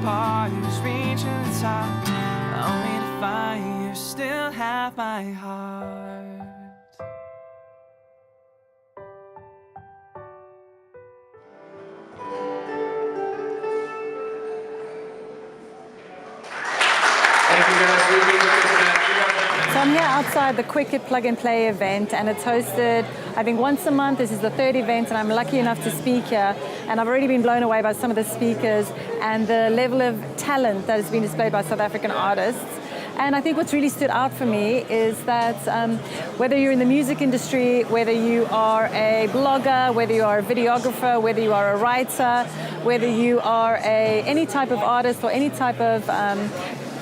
apart, who's reaching the top, only to find you still have my heart. So I'm here outside the Quicket Plug and Play event, and it's hosted, I think, once a month. This is the third event, and I'm lucky enough to speak here. And I've already been blown away by some of the speakers and the level of talent that has been displayed by South African artists. And I think what's really stood out for me is that whether you're in the music industry, whether you are a blogger, whether you are a videographer, whether you are a writer, whether you are any type of artist or any type of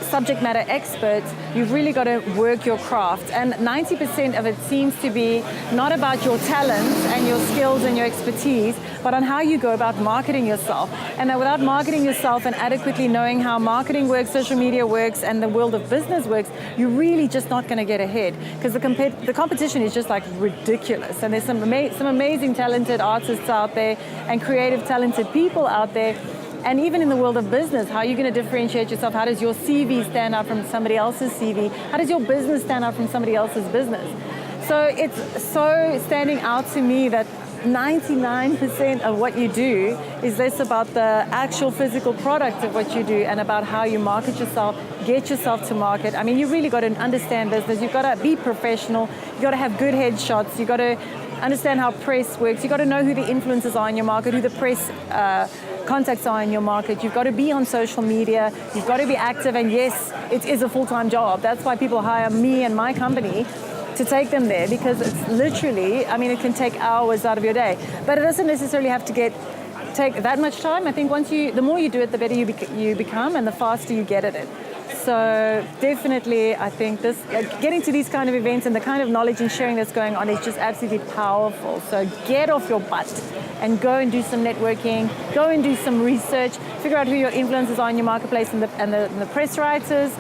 subject matter expert, you've really got to work your craft. And 90% of it seems to be not about your talents and your skills and your expertise, but on how you go about marketing yourself. And that without marketing yourself and adequately knowing how marketing works, social media works, and the world of business works, you're really just not going to get ahead, because the competition is just like ridiculous. And there's some amazing talented artists out there and creative talented people out there. And even in the world of business, how are you going to differentiate yourself? How does your CV stand out from somebody else's CV? How does your business stand out from somebody else's business? So it's so standing out to me that 99% of what you do is less about the actual physical product of what you do and about how you market yourself, get yourself to market. I mean, you really got to understand business. You've got to be professional. You've got to have good headshots. You've got to understand how press works. You've got to know who the influencers are in your market, who the press contacts are in your market. You've got to be on social media. You've got to be active. And yes, it is a full-time job. That's why people hire me and my company to take them there, because it's literally, I mean, it can take hours out of your day. But it doesn't necessarily have to take that much time. I think the more you do it, the better you become and the faster you get at it. So definitely, I think getting to these kind of events and the kind of knowledge and sharing that's going on is just absolutely powerful. So get off your butt and go and do some networking, go and do some research, figure out who your influencers are in your marketplace and the press writers,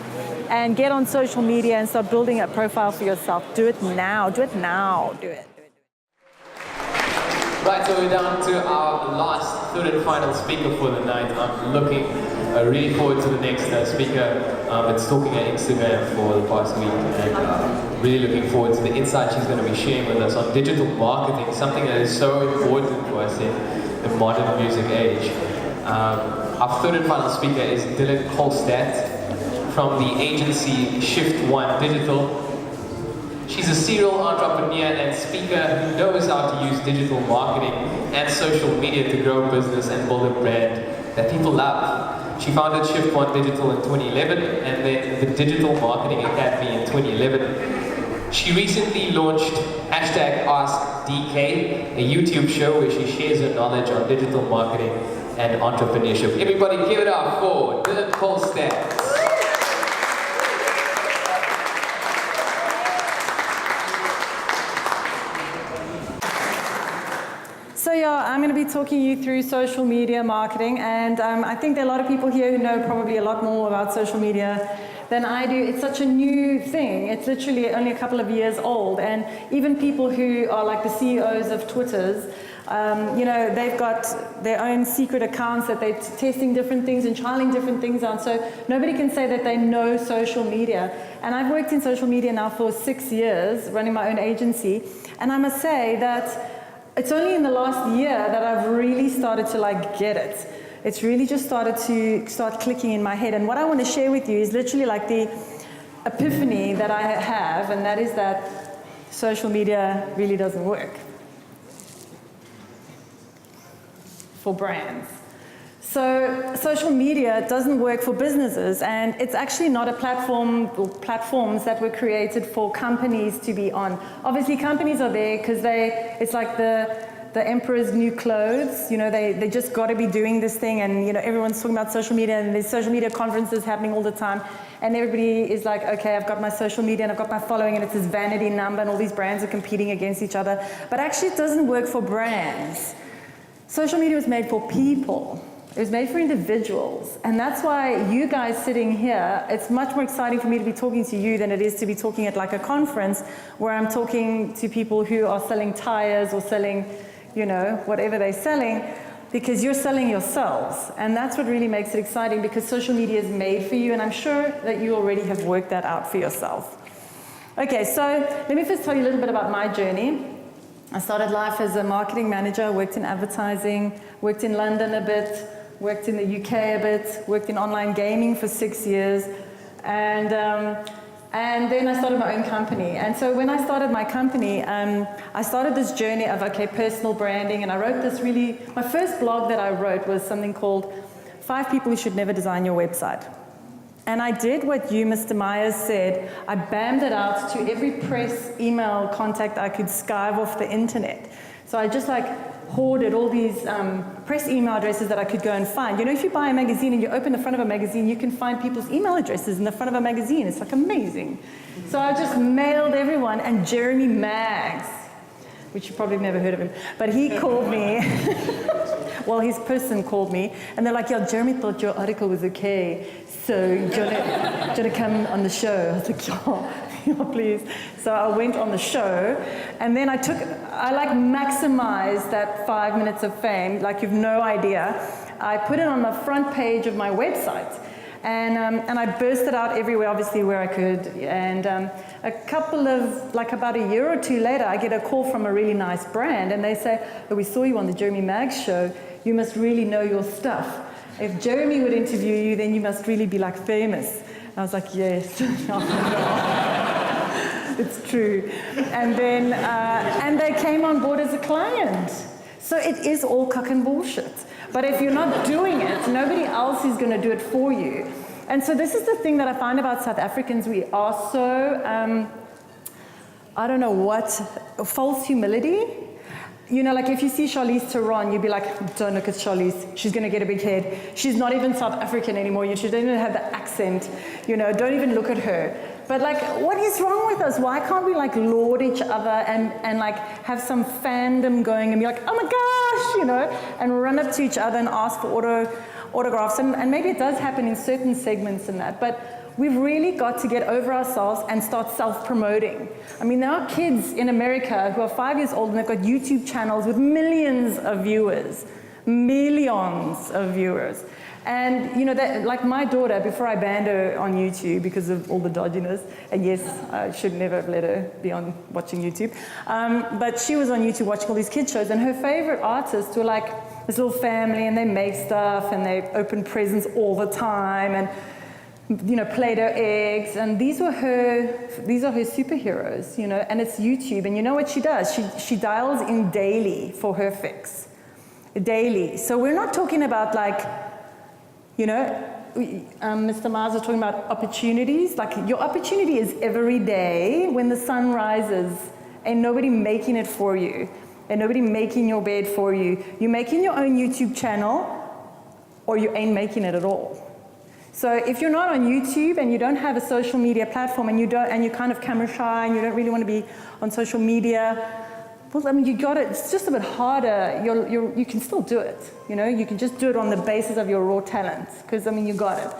and get on social media and start building a profile for yourself. Do it now, do it now, do it. Right, so we're down to our last, third and final speaker for the night. I'm looking really forward to the next speaker. Been stalking her Instagram for the past week, and really looking forward to the insight she's going to be sharing with us on digital marketing, something that is so important for us in the modern music age. Our third and final speaker is Dylan Kolstad from the agency Shift One Digital. She's a serial entrepreneur and speaker who knows how to use digital marketing and social media to grow business and build a brand that people love. She founded Shift One Digital in 2011 and then the Digital Marketing Academy in 2011. She recently launched #AskDK, a YouTube show where she shares her knowledge on digital marketing and entrepreneurship. Everybody give it up for Dylan Kolstad. So yeah, I'm going to be talking you through social media marketing, and I think there are a lot of people here who know probably a lot more about social media than I do. It's such a new thing. It's literally only a couple of years old, and even people who are like the CEOs of Twitters, they've got their own secret accounts that they're testing different things and trialing different things on. So nobody can say that they know social media. And I've worked in social media now for 6 years, running my own agency, and I must say that it's only in the last year that I've really started to get it. It's really just started to clicking in my head. And what I want to share with you is literally like the epiphany that I have, and that is that social media really doesn't work for brands. So social media doesn't work for businesses, and it's actually not a platform or platforms that were created for companies to be on. Obviously, companies are there because it's like the emperor's new clothes. They just got to be doing this thing, and everyone's talking about social media, and there's social media conferences happening all the time, and everybody is like, okay, I've got my social media and I've got my following, and it's this vanity number, and all these brands are competing against each other. But actually, it doesn't work for brands. Social media was made for people. It was made for individuals, and that's why you guys sitting here, it's much more exciting for me to be talking to you than it is to be talking at like a conference where I'm talking to people who are selling tires or selling, whatever they're selling. because you're selling yourselves. And that's what really makes it exciting, because social media is made for you, and I'm sure that you already have worked that out for yourself. Okay, so let me first tell you a little bit about my journey. I started life as a marketing manager, worked in advertising, worked in London a bit, worked in the UK a bit, worked in online gaming for 6 years, and then I started my own company. And so when I started my company, I started this journey of, okay, personal branding, and I wrote this really, my first blog that I wrote was something called 5 People Who Should Never Design Your Website. And I did what you, Mr. Myers, said. I bammed it out to every press email contact I could skive off the internet. So I just like hoarded all these press email addresses that I could go and find. You know, if you buy a magazine and you open the front of a magazine, you can find people's email addresses in the front of a magazine. It's like amazing. So I just mailed everyone, and Jeremy Maggs, which you probably never heard of him, but he called me. Well, his person called me, and they're like, yeah, Jeremy thought your article was okay, so do you want to come on the show? I was like, yeah, please. So I went on the show, and then I like maximized that 5 minutes of fame, like you've no idea. I put it on the front page of my website, and I burst it out everywhere, obviously, where I could. And a couple of, like about a year or two later, I get a call from a really nice brand, and they say, oh, we saw you on the Jeremy Maggs show. You must really know your stuff. If Jeremy would interview you, then you must really be like famous. And I was like, yes. It's true. And then, and they came on board as a client. So it is all cuck and bullshit. But if you're not doing it, nobody else is going to do it for you. And so this is the thing that I find about South Africans. We are so, I don't know what, false humility. You know, like if you see Charlize Theron, you'd be like, don't look at Charlize. She's going to get a big head. She's not even South African anymore. She doesn't even have the accent. You know, don't even look at her. But like, what is wrong with us? Why can't we like laud each other and like have some fandom going and be like, oh my gosh, you know, and run up to each other and ask for autographs. And maybe it does happen in certain segments and that. But we've really got to get over ourselves and start self-promoting. I mean, there are kids in America who are 5 years old and they've got YouTube channels with millions of viewers. Millions of viewers. And, you know, that, like my daughter, before I banned her on YouTube because of all the dodginess, and yes, I should never have let her be on watching YouTube, but she was on YouTube watching all these kids shows, and her favorite artists were like this little family, and they make stuff, and they open presents all the time, and you know, Play-Doh eggs, and these are her superheroes, you know, and it's YouTube. And you know what she does? She dials in daily for her fix. Daily. So we're not talking about like, you know, Mr. Mars was talking about opportunities. Like your opportunity is every day when the sun rises, and nobody making it for you, and nobody making your bed for you. You're making your own YouTube channel, or you ain't making it at all. So if you're not on YouTube and you don't have a social media platform, and you're kind of camera shy and you don't really want to be on social media, well, I mean, you got it. It's just a bit harder. You can still do it. You know, you can just do it on the basis of your raw talent, because I mean, you got it.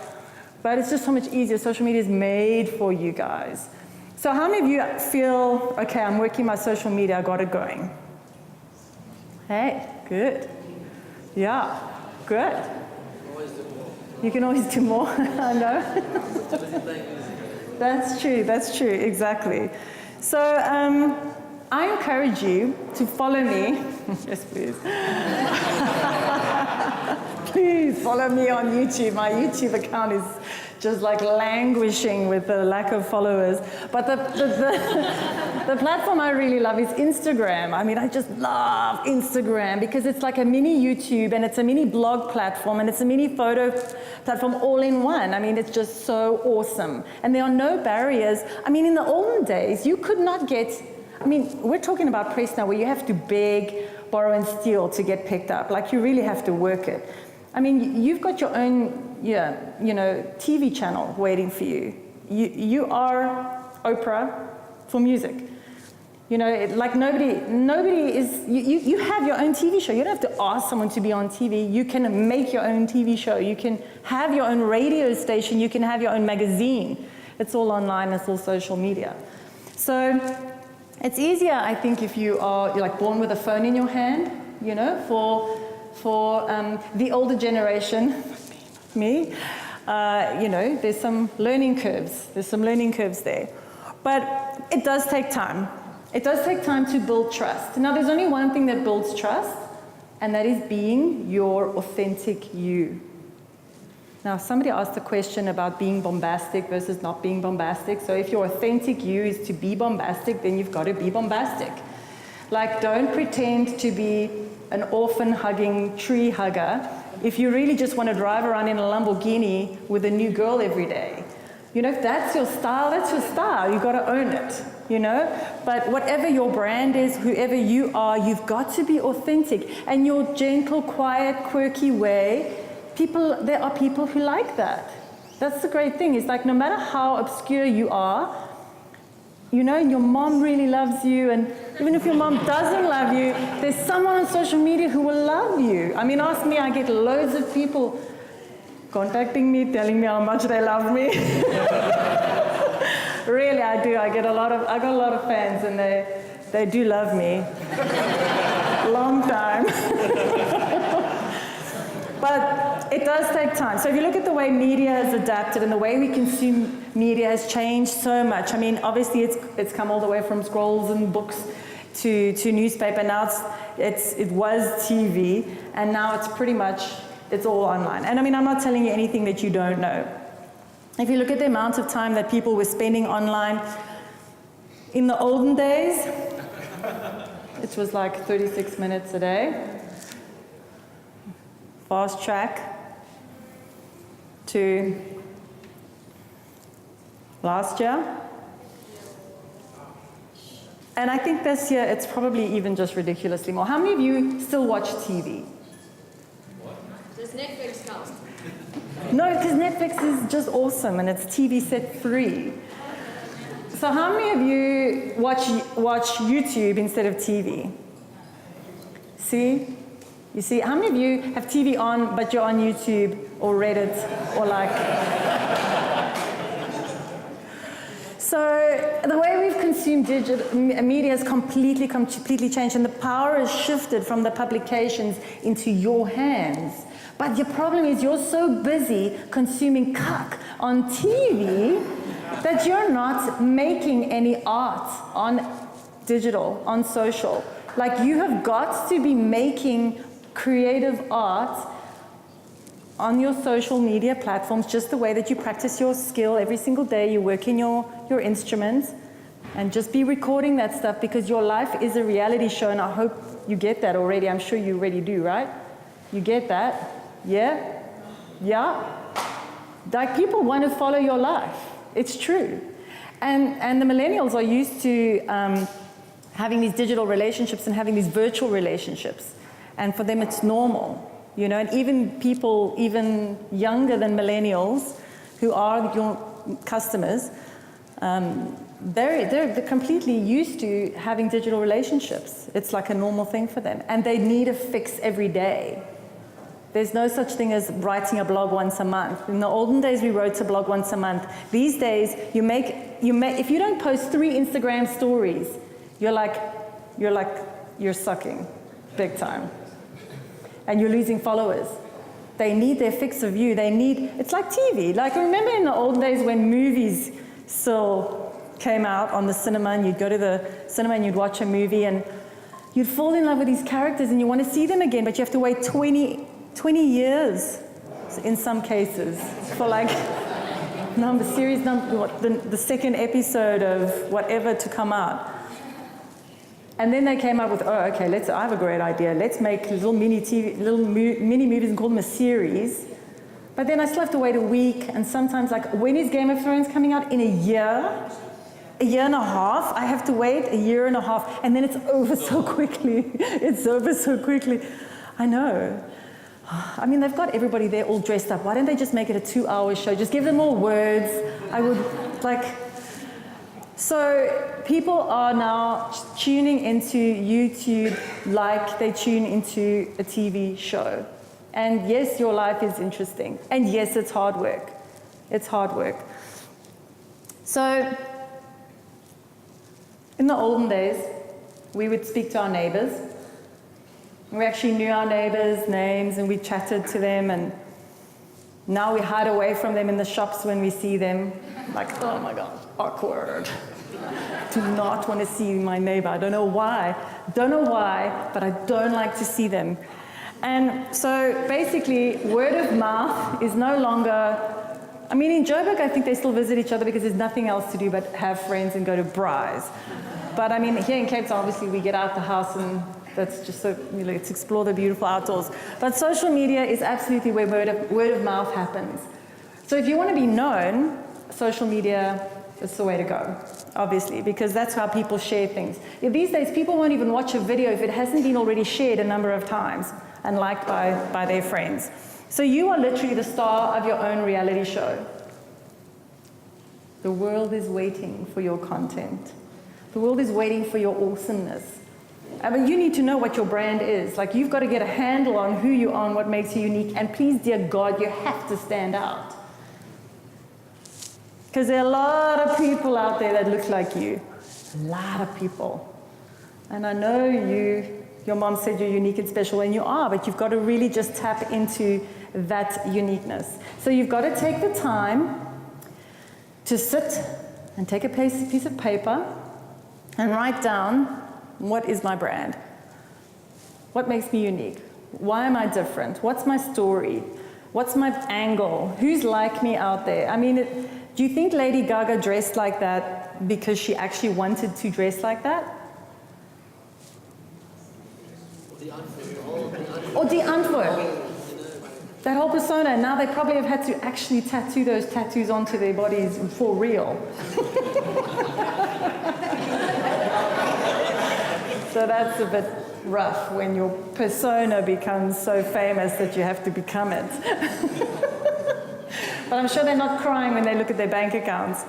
But it's just so much easier. Social media is made for you guys. So how many of you feel, okay, I'm working my social media, I got it going? Hey, good. Yeah, good. You can always do more. I know. That's true, exactly. So I encourage you to follow me. Yes, please. Please follow me on YouTube. My YouTube account is just like languishing with the lack of followers. But the platform I really love is Instagram. I mean, I just love Instagram because it's like a mini YouTube, and it's a mini blog platform, and it's a mini photo platform all in one. I mean, it's just so awesome. And there are no barriers. I mean, in the olden days, you could not get, I mean, we're talking about press now where you have to beg, borrow, and steal to get picked up. Like, you really have to work it. I mean, you've got your own, TV channel waiting for you. You are Oprah for music. You know, like nobody is, you have your own TV show. You don't have to ask someone to be on TV. You can make your own TV show. You can have your own radio station. You can have your own magazine. It's all online. It's all social media. So it's easier, I think, if you're like born with a phone in your hand, you know, for the older generation, me, there's some learning curves. There's some learning curves there. But it does take time. It does take time to build trust. Now, there's only one thing that builds trust, and that is being your authentic you. Now, somebody asked a question about being bombastic versus not being bombastic. So if your authentic you is to be bombastic, then you've got to be bombastic. Like, don't pretend to be an orphan-hugging tree hugger if you really just want to drive around in a Lamborghini with a new girl every day. If that's your style, that's your style. You've got to own it, But whatever your brand is, whoever you are, you've got to be authentic. And your gentle, quiet, quirky way, there are people who like that. That's the great thing. It's like no matter how obscure you are, your mom really loves you, and even if your mom doesn't love you, there's someone on social media who will love you. I mean, ask me, I get loads of people contacting me, telling me how much they love me. Really, I do. I got a lot of fans, and they do love me. Long time. But it does take time. So if you look at the way media has adapted and the way we consume media has changed so much. I mean, obviously it's come all the way from scrolls and books to newspaper. Now it was TV, and now it's all online. And I mean, I'm not telling you anything that you don't know. If you look at the amount of time that people were spending online, in the olden days, it was like 36 minutes a day. Fast track to last year. And I think this year it's probably even just ridiculously more. How many of you still watch TV? Does Netflix count? No, because Netflix is just awesome and it's TV set free. So how many of you watch YouTube instead of TV? See? You see, how many of you have TV on, but you're on YouTube or Reddit or like... So the way we've consumed digital media has completely changed, and the power has shifted from the publications into your hands. But your problem is you're so busy consuming cuck on TV that you're not making any art on digital, on social. Like, you have got to be making creative art on your social media platforms, just the way that you practice your skill every single day. You work in your instruments, and just be recording that stuff, because your life is a reality show, and I hope you get that already. I'm sure you already do, right? You get that? Yeah? Yeah? Like, people want to follow your life. It's true. And the millennials are used to having these digital relationships and having these virtual relationships. And for them, it's normal, and even people even younger than millennials who are your customers, they're completely used to having digital relationships. It's like a normal thing for them. And they need a fix every day. There's no such thing as writing a blog once a month. In the olden days, we wrote a blog once a month. These days, if you don't post 3 Instagram stories, you're sucking big time. And you're losing followers. They need their fix of you. It's like TV. Like, remember in the old days when movies still came out on the cinema, and you'd go to the cinema and you'd watch a movie and you'd fall in love with these characters and you want to see them again, but you have to wait 20 years in some cases for like the second episode of whatever to come out. And then they came up with, I have a great idea. Let's make little mini movies and call them a series. But then I still have to wait a week, and sometimes, like, when is Game of Thrones coming out? In a year? A year and a half? I have to wait a year and a half, and then it's over so quickly. It's over so quickly. I know. I mean, they've got everybody there all dressed up. Why don't they just make it a 2-hour show? Just give them more words. I would, like... So people are now tuning into YouTube like they tune into a TV show. And yes, your life is interesting. And yes, it's hard work. It's hard work. So in the olden days, we would speak to our neighbors. We actually knew our neighbors' names and we chatted to them, and now we hide away from them in the shops when we see them. Like, oh my God, awkward. Do not want to see my neighbor. I don't know why. Don't know why, but I don't like to see them. And so basically, word of mouth is no longer, I mean, in Joburg, I think they still visit each other because there's nothing else to do but have friends and go to braais. But I mean, here in Cape Town, obviously, we get out the house and that's just so, let's explore the beautiful outdoors. But social media is absolutely where word of mouth happens. So if you want to be known, social media is the way to go, obviously, because that's how people share things. These days, people won't even watch a video if it hasn't been already shared a number of times and liked by their friends. So you are literally the star of your own reality show. The world is waiting for your content. The world is waiting for your awesomeness. I mean, you need to know what your brand is. Like, you've got to get a handle on who you are and what makes you unique. And please, dear God, you have to stand out. Because there are a lot of people out there that look like you. A lot of people. And I know your mom said you're unique and special, and you are, but you've got to really just tap into that uniqueness. So you've got to take the time to sit and take a piece of paper and write down, what is my brand? What makes me unique? Why am I different? What's my story? What's my angle? Who's like me out there? I mean, do you think Lady Gaga dressed like that because she actually wanted to dress like that? Or Die Antwoord. That whole persona, and now they probably have had to actually tattoo those tattoos onto their bodies for real. So that's a bit rough when your persona becomes so famous that you have to become it. But I'm sure they're not crying when they look at their bank accounts.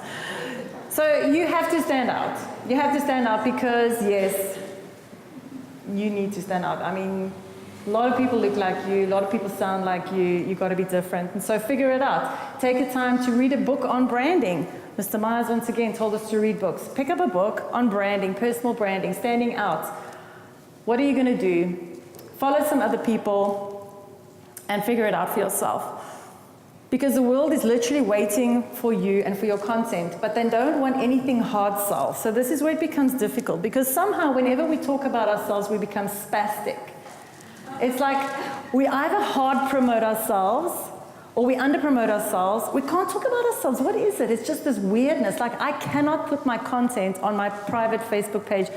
So you have to stand out. You have to stand out because, yes, you need to stand out. I mean, a lot of people look like you, a lot of people sound like you, you've got to be different. And so figure it out. Take the time to read a book on branding. Mr. Myers once again told us to read books. Pick up a book on branding, personal branding, standing out. What are you going to do? Follow some other people and figure it out for yourself. Because the world is literally waiting for you and for your content, but they don't want anything hard sell. So this is where it becomes difficult, because somehow whenever we talk about ourselves, we become spastic. It's like we either hard promote ourselves or we under promote ourselves. We can't talk about ourselves. What is it? It's just this weirdness. Like, I cannot put my content on my private Facebook page.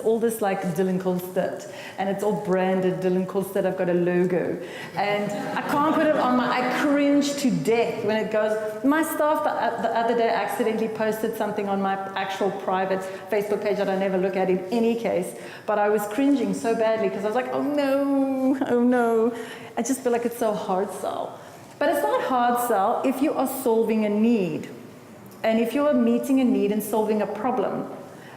All this like Dylan Kolstad, and it's all branded Dylan Kolstad. I've got a logo, and I can't put it on I cringe to death when it goes. My staff the other day accidentally posted something on my actual private Facebook page that I never look at in any case, but I was cringing so badly because I was like, oh no. I just feel like it's so hard sell. But it's not hard sell if you are solving a need. And if you are meeting a need and solving a problem.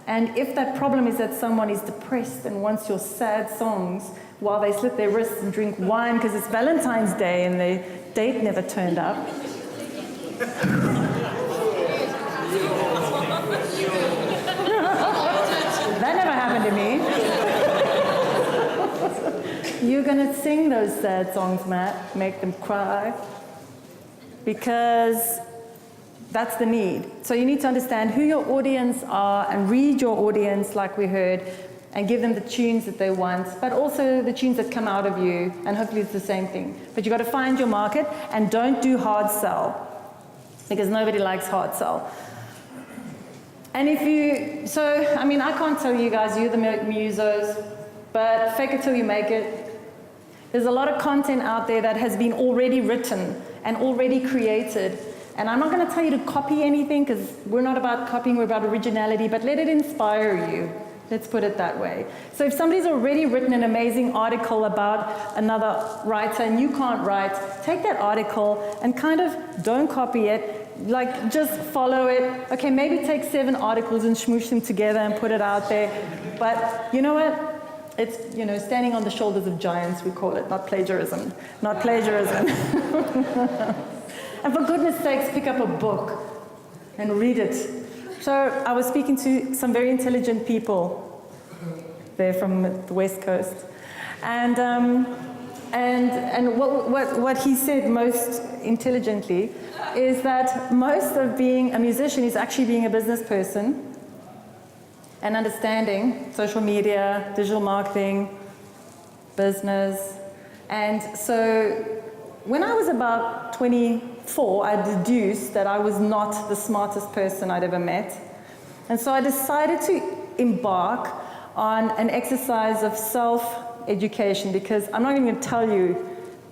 And if that problem is that someone is depressed and wants your sad songs while they slit their wrists and drink wine because it's Valentine's Day and their date never turned up. That never happened to me. You're gonna sing those sad songs, Matt, make them cry, because that's the need. So you need to understand who your audience are and read your audience, like we heard, and give them the tunes that they want, but also the tunes that come out of you, and hopefully it's the same thing. But you've got to find your market, and don't do hard sell, because nobody likes hard sell. And I mean, I can't tell you guys, you're the musos, but fake it till you make it. There's a lot of content out there that has been already written and already created. And I'm not going to tell you to copy anything, because we're not about copying, we're about originality, but let it inspire you. Let's put it that way. So if somebody's already written an amazing article about another writer and you can't write, take that article and kind of don't copy it, like just follow it. Okay, maybe take 7 articles and smoosh them together and put it out there. But you know what? It's, standing on the shoulders of giants, we call it, not plagiarism. Not plagiarism. And for goodness sakes, pick up a book and read it. So I was speaking to some very intelligent people there from the West Coast. And what he said most intelligently is that most of being a musician is actually being a business person and understanding social media, digital marketing, business. And so when I was about 24, I deduced that I was not the smartest person I'd ever met. And so I decided to embark on an exercise of self-education, because I'm not even going to tell you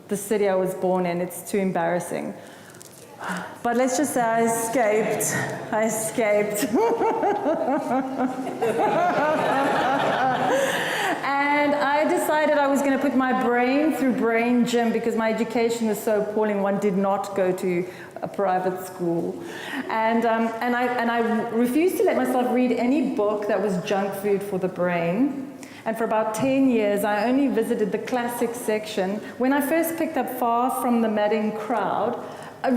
the city I was born in, it's too embarrassing. But let's just say I escaped. And I decided I was going to put my brain through brain gym, because my education was so appalling. One did not go to a private school. And I refused to let myself read any book that was junk food for the brain. And for about 10 years, I only visited the classics section. When I first picked up Far From the Madding Crowd, I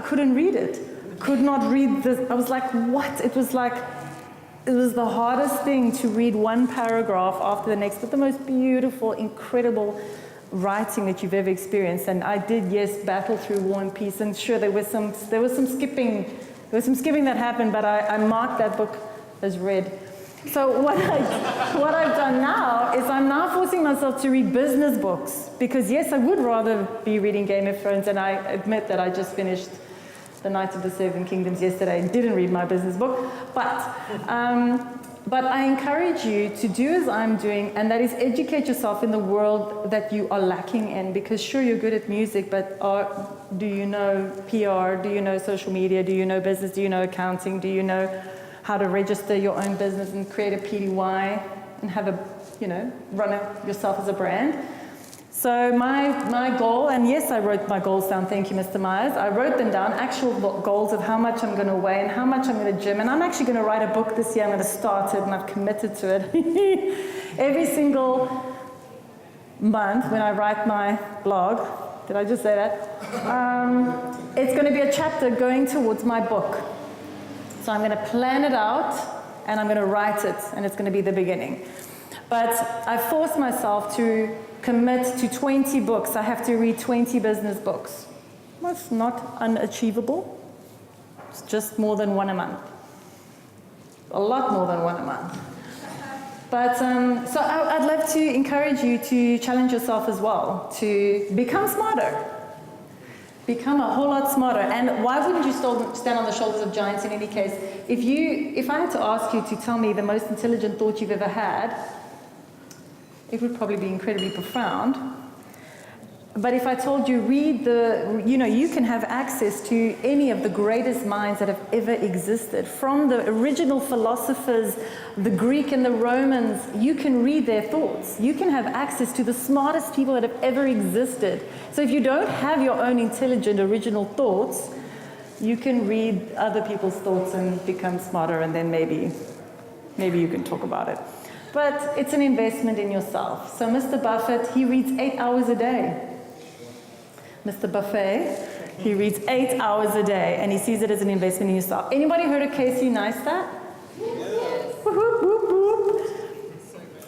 couldn't read it. Could not read this. I was like, what? It was the hardest thing to read one paragraph after the next, but the most beautiful, incredible writing that you've ever experienced. And I did, yes, battle through War and Peace. And sure, there was some skipping that happened, but I marked that book as read. So what I've done now is I'm now forcing myself to read business books, because yes, I would rather be reading Game of Thrones, and I admit that I just finished The Knights of the Seven Kingdoms yesterday and didn't read my business book, but I encourage you to do as I'm doing, and that is educate yourself in the world that you are lacking in, because sure, you're good at music, but do you know PR? Do you know social media? Do you know business? Do you know accounting? Do you know how to register your own business and create a PDY and have run it yourself as a brand? So my goal, and yes, I wrote my goals down, thank you, Mr. Myers. I wrote them down, actual goals of how much I'm going to weigh and how much I'm going to gym. And I'm actually going to write a book this year. I'm going to start it, and I've committed to it. Every single month when I write my blog, did I just say that? It's going to be a chapter going towards my book. So I'm going to plan it out, and I'm going to write it, and it's going to be the beginning. But I forced myself to commit to 20 books. I have to read 20 business books. That's not unachievable. It's just more than one a month. A lot more than one a month. But so I'd love to encourage you to challenge yourself as well, to become smarter. Become a whole lot smarter. And why wouldn't you stand on the shoulders of giants in any case? If I had to ask you to tell me the most intelligent thought you've ever had, it would probably be incredibly profound. But if I told you, you can have access to any of the greatest minds that have ever existed. From the original philosophers, the Greek and the Romans, you can read their thoughts. You can have access to the smartest people that have ever existed. So if you don't have your own intelligent, original thoughts, you can read other people's thoughts and become smarter, and then maybe you can talk about it. But it's an investment in yourself. So Mr. Buffett, he reads 8 hours a day. Mr. Buffet, he reads 8 hours a day, and he sees it as an investment in yourself. Anybody heard of Casey Neistat? Yes. Whoop, whoop, whoop, whoop.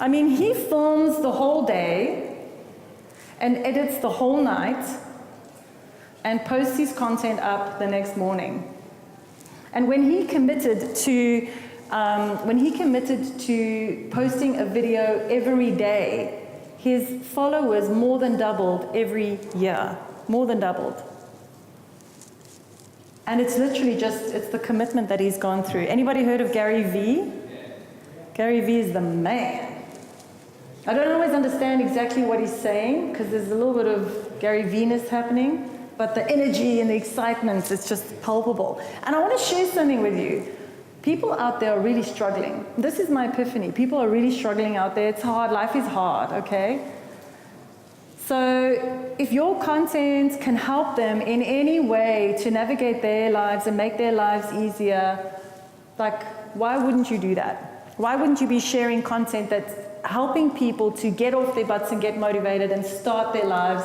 I mean, he films the whole day and edits the whole night and posts his content up the next morning. And when he committed to posting a video every day, his followers more than doubled every year. More than doubled. And it's literally it's the commitment that he's gone through. Anybody heard of Gary Vee? Gary Vee is the man. I don't always understand exactly what he's saying, because there's a little bit of Gary Vee-ness happening, but the energy and the excitement is just palpable. And I want to share something with you. People out there are really struggling. This is my epiphany. People are really struggling out there. It's hard. Life is hard, okay? So if your content can help them in any way to navigate their lives and make their lives easier, why wouldn't you do that? Why wouldn't you be sharing content that's helping people to get off their butts and get motivated and start their lives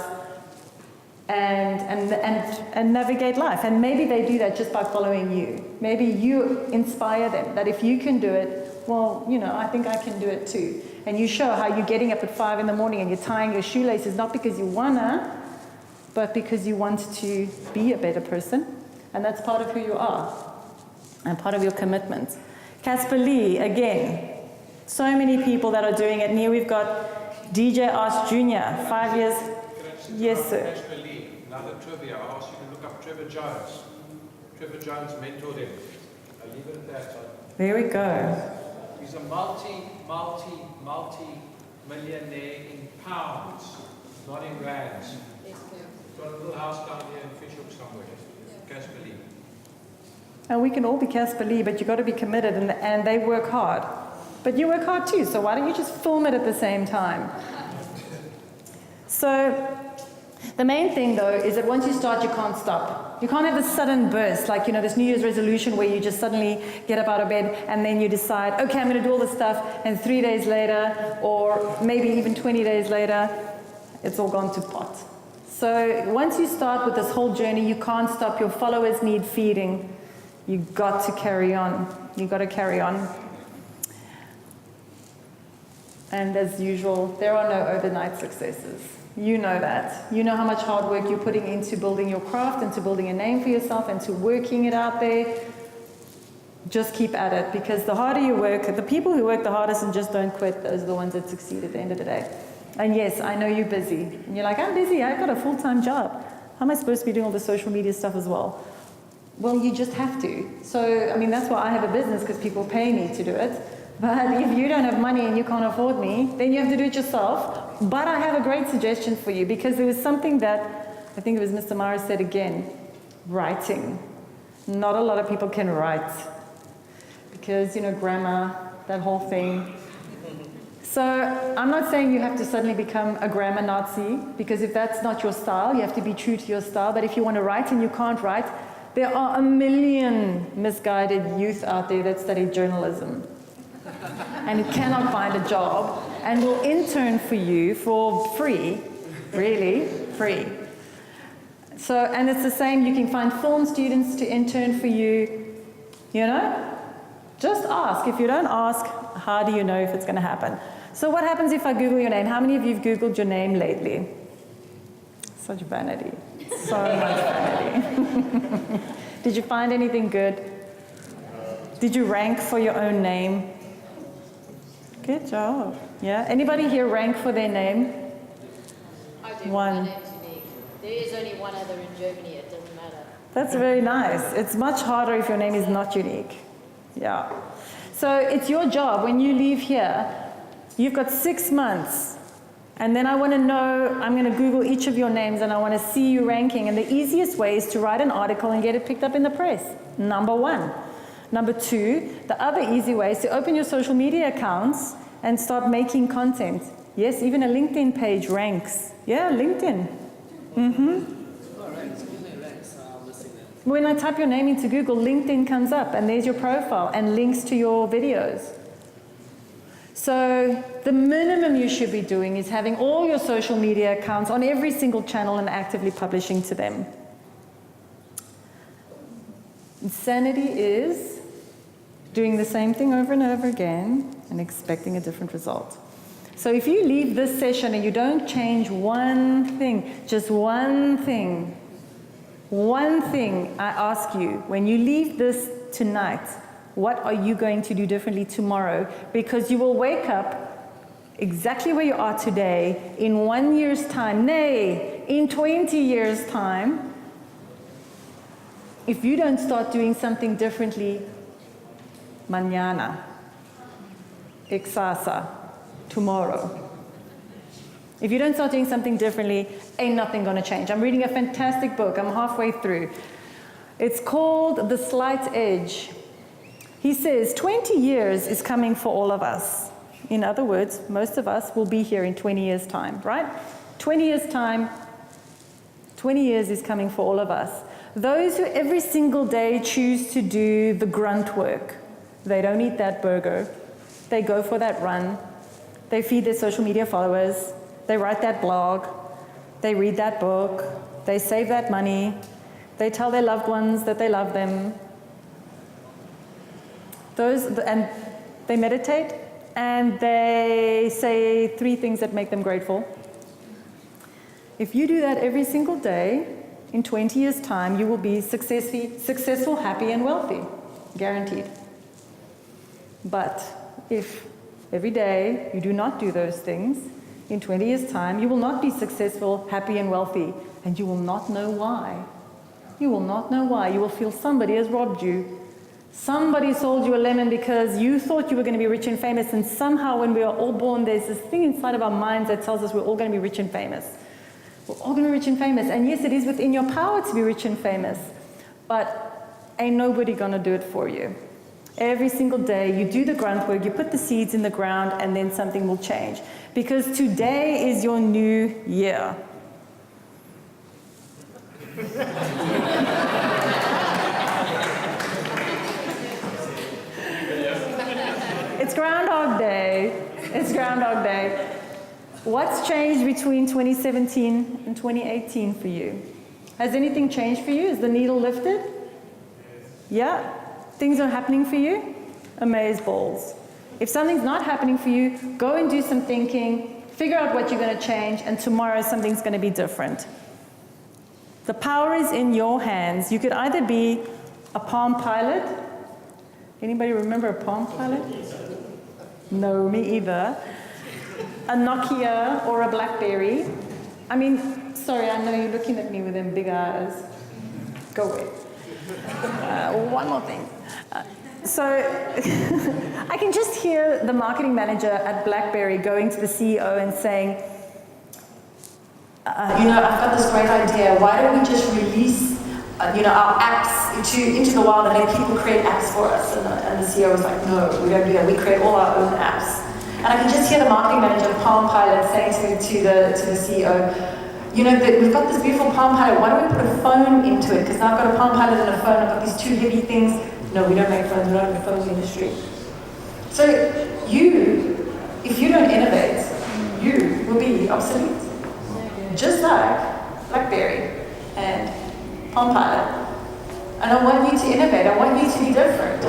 and navigate life? And maybe they do that just by following you. Maybe you inspire them that if you can do it, well, I think I can do it too. And you show how you're getting up at 5 in the morning and you're tying your shoelaces, not because you wanna, but because you want to be a better person. And that's part of who you are and part of your commitment. Casper Lee, again, so many people that are doing it. And here we've got DJ Ask Jr., 5 years. Yes, sir. Casper Lee, another trivia. I asked you to look up Trevor Jones. Trevor Jones mentored him. I'll leave it at that. There we go. He's a multi-millionaire in pounds, not in rands. Yes, sir. He's got a little house down here in Fishhook somewhere. Casper Lee. And we can all be Casper Lee, but you've got to be committed, and they work hard. But you work hard too, so why don't you just film it at the same time? So, the main thing though is that once you start, you can't stop. You can't have this sudden burst, like, this New Year's resolution where you just suddenly get up out of bed and then you decide, okay, I'm going to do all this stuff, and 3 days later, or maybe even 20 days later, it's all gone to pot. So once you start with this whole journey, you can't stop. Your followers need feeding. You've got to carry on. You've got to carry on. And as usual, there are no overnight successes. You know that. You know how much hard work you're putting into building your craft, into building a name for yourself, and to working it out there. Just keep at it, because the harder you work, the people who work the hardest and just don't quit, those are the ones that succeed at the end of the day. And yes, I know you're busy. And you're like, I'm busy, I've got a full-time job. How am I supposed to be doing all the social media stuff as well? Well, you just have to. So, that's why I have a business, because people pay me to do it. But if you don't have money and you can't afford me, then you have to do it yourself. But I have a great suggestion for you, because there was something that, I think it was Mr. Mara said again, writing. Not a lot of people can write. Because, grammar, that whole thing. So I'm not saying you have to suddenly become a grammar Nazi, because if that's not your style, you have to be true to your style. But if you want to write and you can't write, there are a million misguided youth out there that study journalism and cannot find a job and will intern for you for free, really, free. So, and it's the same, you can find film students to intern for you, Just ask. If you don't ask, how do you know if it's going to happen? So what happens if I Google your name? How many of you have Googled your name lately? Such vanity. So much vanity. Did you find anything good? Did you rank for your own name? Good job. Yeah. Anybody here rank for their name? I do. One. My name's unique. There is only one other in Germany. It doesn't matter. That's very nice. It's much harder if your name is not unique. Yeah. So it's your job when you leave here. You've got 6 months. And then I want to know, I'm going to Google each of your names and I want to see you ranking. And the easiest way is to write an article and get it picked up in the press. Number 1. Number 2, the other easy way is to open your social media accounts and start making content. Yes, even a LinkedIn page ranks. Yeah, LinkedIn. When I type your name into Google, LinkedIn comes up and there's your profile and links to your videos. So the minimum you should be doing is having all your social media accounts on every single channel and actively publishing to them. Insanity is doing the same thing over and over again and expecting a different result. So if you leave this session and you don't change one thing, just one thing, I ask you, when you leave this tonight, what are you going to do differently tomorrow? Because you will wake up exactly where you are today in 1 year's time, nay, in 20 years' time, if you don't start doing something differently, mañana, exasa, tomorrow. If you don't start doing something differently, ain't nothing gonna change. I'm reading a fantastic book, I'm halfway through. It's called The Slight Edge. He says 20 years is coming for all of us. In other words, most of us will be here in 20 years' time, right? 20 years' time, 20 years is coming for all of us. Those who every single day choose to do the grunt work, they don't eat that burger, they go for that run, they feed their social media followers, they write that blog, they read that book, they save that money, they tell their loved ones that they love them. And they meditate, and they say 3 things that make them grateful. If you do that every single day, in 20 years' time, you will be successful, happy, and wealthy. Guaranteed. But if every day you do not do those things, in 20 years' time, you will not be successful, happy, and wealthy, and you will not know why. You will not know why. You will feel somebody has robbed you. Somebody sold you a lemon because you thought you were going to be rich and famous, and somehow when we are all born, there's this thing inside of our minds that tells us we're all going to be rich and famous. We're all going to be rich and famous. And yes, it is within your power to be rich and famous, but ain't nobody going to do it for you. Every single day, you do the grunt work, you put the seeds in the ground, and then something will change. Because today is your new year. It's Groundhog Day. It's Groundhog Day. What's changed between 2017 and 2018 for you? Has anything changed for you? Is the needle lifted? Yeah? Things are happening for you? Amazeballs. If something's not happening for you, go and do some thinking, figure out what you're going to change, and tomorrow something's going to be different. The power is in your hands. You could either be a Palm Pilot. Anybody remember a Palm Pilot? No, me either. A Nokia or a BlackBerry. I mean, sorry, I know you're looking at me with them big eyes. Go away. One more thing. So I can just hear the marketing manager at BlackBerry going to the CEO and saying, I've got this great idea. Why don't we just release, our apps into the wild and let people create apps for us? And the CEO was like, no, we don't do that. We create all our own apps. And I can just hear the marketing manager of Palm Pilot saying to the CEO, we've got this beautiful Palm Pilot. Why don't we put a phone into it? Because now I've got a Palm Pilot and a phone. I've got these 2 heavy things. No, we don't make phones. We're not in the phones industry. So if you don't innovate, you will be obsolete. Just like BlackBerry and Palm Pilot. And I want you to innovate. I want you to be different.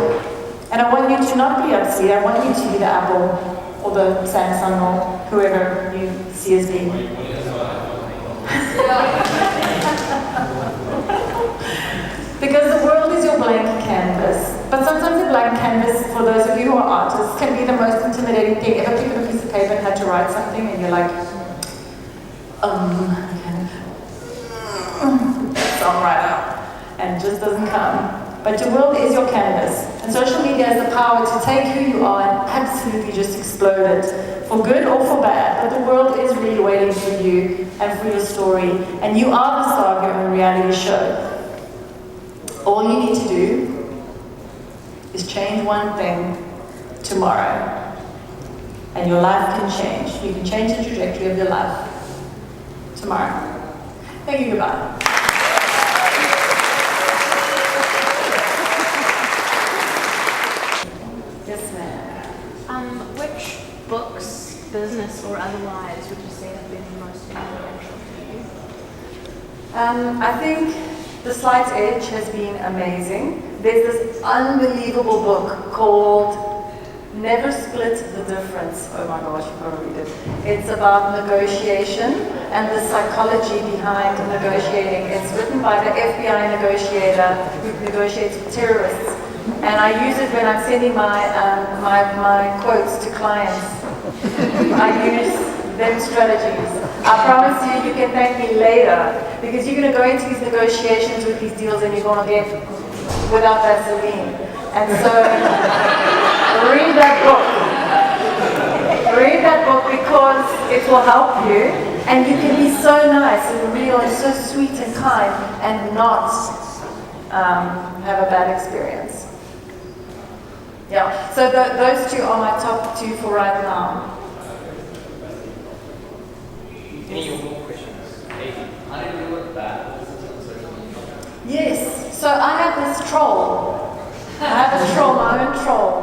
And I want you to not be obsolete. I want you to be the Apple or the Samsung or whoever you see as being. Because the world is your blank canvas. But sometimes a blank canvas, for those of you who are artists, can be the most intimidating thing. Ever picked up a piece of paper and had to write something and you're like, songwriter, and it just doesn't come. But your world is your canvas. And social media has the power to take who you are and absolutely just explode it, for good or for bad. But the world is really waiting for you and for your story. And you are the star of your own reality show. All you need to do is change one thing tomorrow. And your life can change. You can change the trajectory of your life tomorrow. Thank you, goodbye. Yes, ma'am. Which books, business or otherwise, would you say have been the most influential to you? I think The Slight Edge has been amazing. There's this unbelievable book called Never Split the Difference. Oh my gosh, you've got to read it. It's about negotiation and the psychology behind negotiating. It's written by the FBI negotiator who negotiates with terrorists. And I use it when I'm sending my quotes to clients. I use them strategies. I promise you, you can thank me later, because you're going to go into these negotiations with these deals and you're going to get without Vaseline. And so, read that book. Read that book because it will help you, and you can be so nice and real and so sweet and kind and not have a bad experience. Yeah, so those 2 are my top 2 for right now. Any more questions? How do you deal with that? Yes, so I have this troll. I have a troll, my own troll.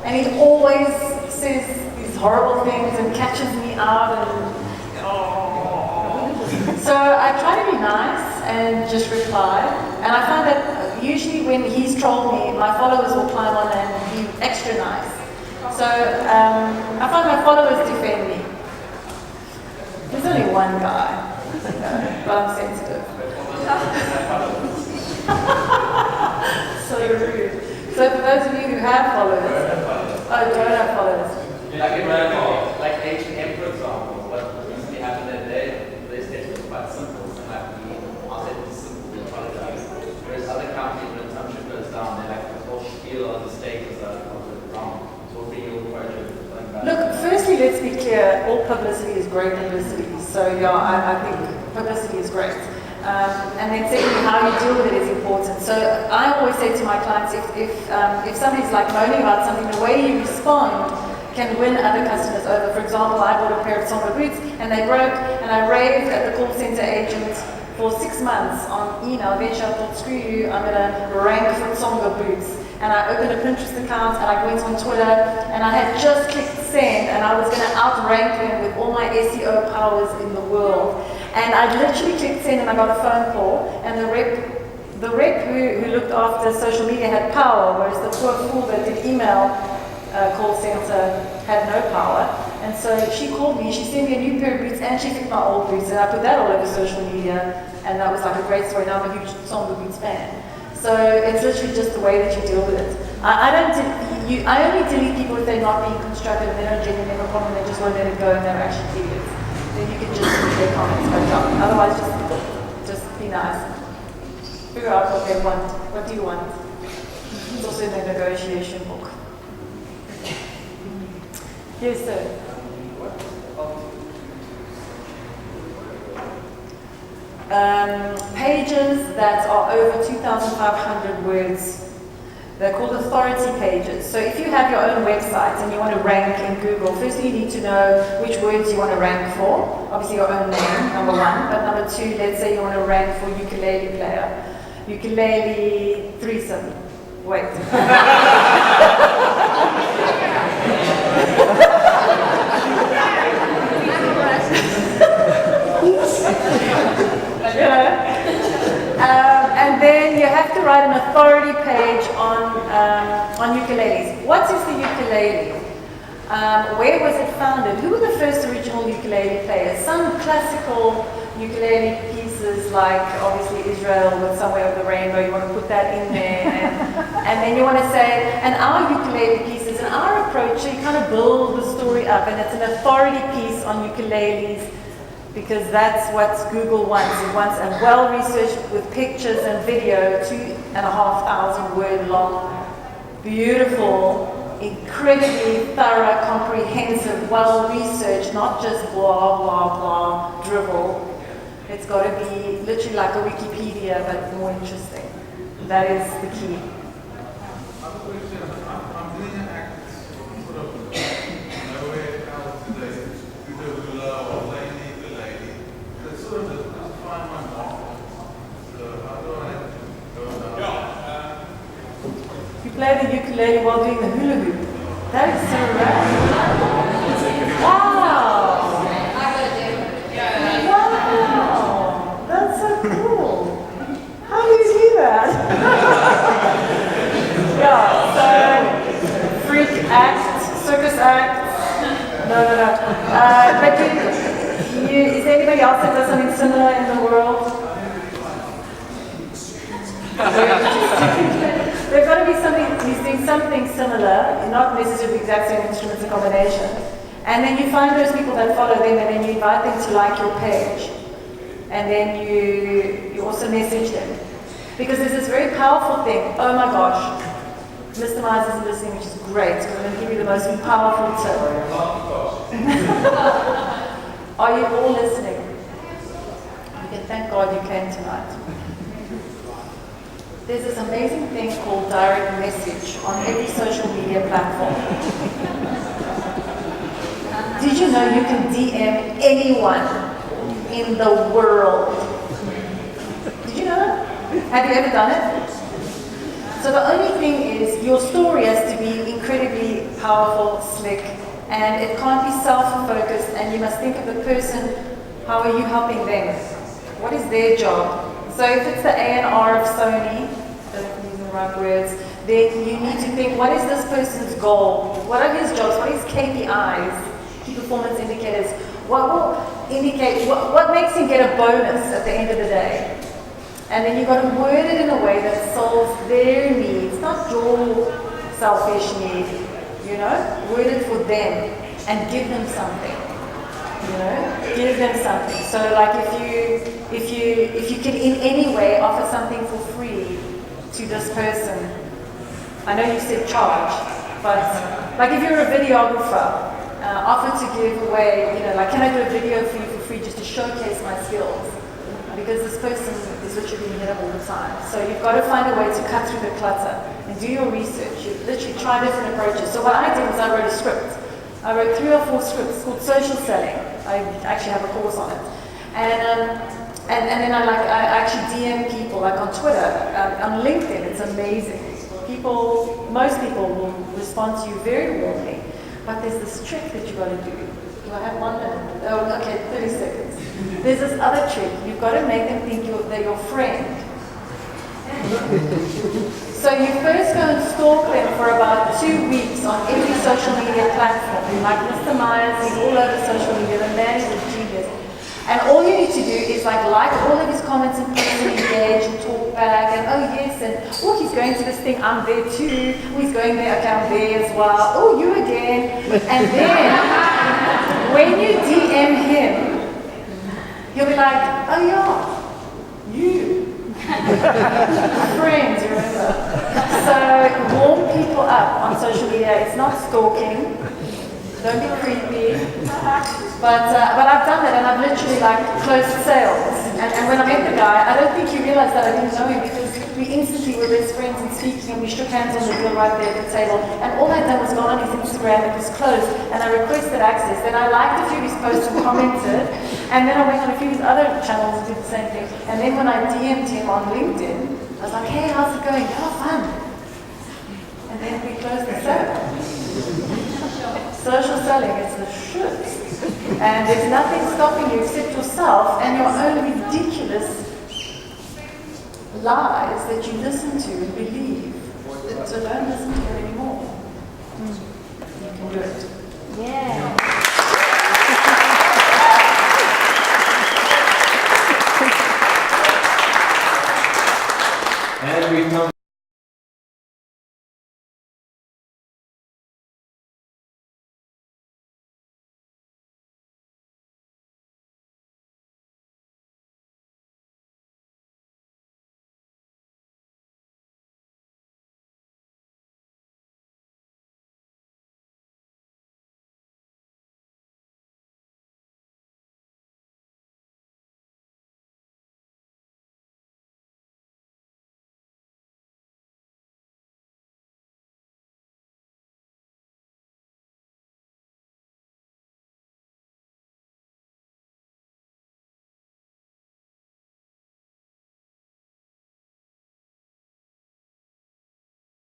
And he always says these horrible things and catches me out and so I try to be nice and just reply. And I find that usually when he's trolled me, my followers will climb on and be extra nice. So I find my followers defend me. There's only one guy, but I'm sensitive. So rude. So for those of you who have followers, don't have followers. Like H&M, for example, what recently happened that their stage was quite simple, and like I'll say it's simple, we apologize. Whereas other companies, when some shit goes down, they like the whole spiel on the status of the wrong. So what would be your approach of something about Look, firstly, let's be clear, all publicity is great publicity. So yeah, I think publicity is great. And then secondly, how you deal with it is important. So I always say to my clients, if somebody's like moaning about something, the way you respond can win other customers over. For example, I bought a pair of Tsonga boots and they broke, and I raved at the call center agent for 6 months on email. Eventually I thought, screw you, I'm going to rank for Tsonga boots. And I opened a Pinterest account and I went on Twitter and I had just clicked send and I was going to outrank them with all my SEO powers in the world. And I literally clicked send and I got a phone call, and the rep who looked after social media had power, whereas the poor fool that did email call center had no power. And so she called me, she sent me a new pair of boots and she fixed my old boots, and I put that all over social media, and that was like a great story. Now I'm a huge Tsonga boots fan. So it's literally just the way that you deal with it. I only delete people if they're not being constructive and they don't genuinely have a problem, they just won't let it go and they're actually idiots. Then you can just read their comments by job. Otherwise, just be nice. Figure out what they want. What do you want? It's also in the negotiation book. Yes, sir. Pages that are over 2,500 words. They're called authority pages. So if you have your own website and you want to rank in Google, firstly you need to know which words you want to rank for. Obviously your own name, number one. But number two, let's say you want to rank for ukulele player. Ukulele threesome. Wait. And then you have to write an authority page on ukuleles. What is the ukulele? Where was it founded? Who were the first original ukulele players? Some classical ukulele pieces, like obviously Israel with Somewhere Over the Rainbow, you want to put that in there. And then you want to say, and our ukulele pieces, and our approach, so you kind of build the story up, and it's an authority piece on ukuleles, because that's what Google wants. It wants a well-researched with pictures and video, 2,500 word long, beautiful, incredibly thorough, comprehensive, well-researched, not just blah, blah, blah, drivel. It's got to be literally like a Wikipedia, but more interesting. That is the key. I'm doing an act sort of nowhere else today. Do the hula or the lady. That's sort of just find my mark. So how do I go about it? You play the ukulele while doing the hula hoop. That is so rad. Wow! Wow! That's so cool. How do you do that? Yeah, so freak act, circus act. No. But is there anybody else that does something similar in the world? There's got to be somebody who's doing something similar, not necessarily the exact same instruments and combination. And then you find those people that follow them, and then you invite them to like your page. And then you also message them. Because there's this very powerful thing. Oh my gosh. Mr. Myers isn't listening, which is great, because I'm going to give you the most powerful tip. Are you all listening? You can thank God you came tonight. There's this amazing thing called direct message on every social media platform. Did you know you can DM anyone in the world? Did you know that? Have you ever done it? So the only thing is your story has to be incredibly powerful, slick, and it can't be self-focused, and you must think of the person, how are you helping them? What is their job? So if it's the A&R of Sony, I don't know if I'm using the right words, then you need to think, what is this person's goal? What are his jobs? What are his KPIs, key performance indicators? What will indicate, what makes him get a bonus at the end of the day? And then you've got to word it in a way that solves their needs, not your selfish need, you know? Word it for them and give them something, you know? Give them something. So like if you can in any way offer something for free to this person, I know you said charge, but like if you're a videographer, offer to give away, you know, like can I do a video for you for free just to showcase my skills? Because this person is literally being hit up all the time. So you've got to find a way to cut through the clutter and do your research. You literally try different approaches. So what I did was I wrote a script. I wrote 3 or 4 scripts called Social Selling. I actually have a course on it. And then I actually DM people like on Twitter, on LinkedIn. It's amazing. Most people will respond to you very warmly. But there's this trick that you've got to do. Do I have 1 minute? Oh, okay, 30 seconds. There's this other trick. You've got to make them think they're your friend. So you first go and stalk them for about 2 weeks on every social media platform. Like Mr. Myers, he's all over social media. The man is a genius. And all you need to do is like all of his comments and posts and engage and talk back and oh yes and oh he's going to this thing, I'm there too. Oh he's going there, okay I'm there as well. Oh you again. And then when you DM him, he'll be like, oh yeah, you. Friends, remember. So warm people up on social media. It's not stalking. Don't be creepy. But I've done that and I've literally like closed sales. And when I met the guy, I don't think he realized that I didn't know him because we instantly were best friends and speaking and we shook hands on the deal right there at the table. And all I'd done was go on his Instagram, it was closed, and I requested access. Then I liked a few of his posts and commented. And then I went on a few of his other channels and did the same thing. And then when I DM'd him on LinkedIn, I was like, hey, how's it going? Have fun. And then we closed the sale. Social selling is the shit. And there's nothing stopping you except yourself and your own ridiculous lies that you listen to and believe. So don't listen to it anymore. You can do it. Yeah.